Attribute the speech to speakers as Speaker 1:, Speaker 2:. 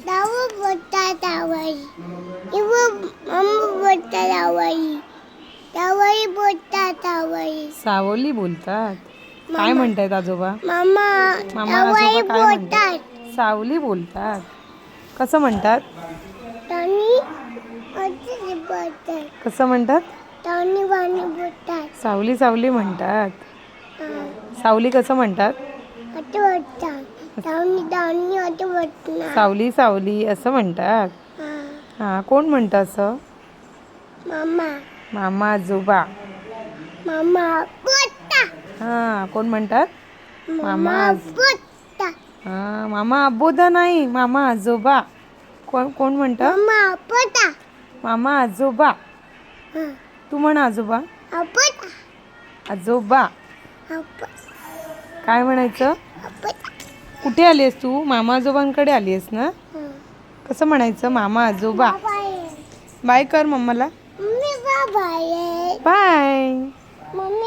Speaker 1: दाऊ बोलतात दावई. मम्मा बोलतात दावई. दावई बोलतात दावई.
Speaker 2: सावली बोलतात. काय म्हणतायत आजोबा?
Speaker 1: मामा
Speaker 2: मामा
Speaker 1: दावई
Speaker 2: आजोबा काय म्हणतात?
Speaker 1: बोलतात.
Speaker 2: सावली बोलतात. कसं म्हणतात?
Speaker 1: तानी अशी बोलतात.
Speaker 2: कसं म्हणतात?
Speaker 1: तानी वाणी बोलतात.
Speaker 2: सावली सावली म्हणतात.
Speaker 1: हा.
Speaker 2: सावली कसं म्हणतात?
Speaker 1: आता बोलतात. तानी तानी आता बोलतात.
Speaker 2: सावली सावली असं म्हणतात.
Speaker 1: हा.
Speaker 2: हां, कोण म्हणतं असं?
Speaker 1: मामा
Speaker 2: मामा आजोबा.
Speaker 1: मामा बोलतात.
Speaker 2: हां, कोण म्हणतात?
Speaker 1: मामा बोलतात.
Speaker 2: हां, मामा आबोधा नाही, मामा आजोबा. कोण कोण म्हणतं?
Speaker 1: मामा बोलतात.
Speaker 2: मामा आजोबा.
Speaker 1: हा.
Speaker 2: तू म्हण आजोबा.
Speaker 1: बोलतात.
Speaker 2: आजोबा. काय म्हणायचं?
Speaker 1: बोलतात.
Speaker 2: कुठे आली आहेस तू? मामा आजोबांकडे आली आहेस ना?
Speaker 1: हा.
Speaker 2: कसं म्हणायचं? मामा आजोबा. बाय कर मम्माला.
Speaker 1: मम्मी बाबा आहे.
Speaker 2: बाय.
Speaker 1: मम्मी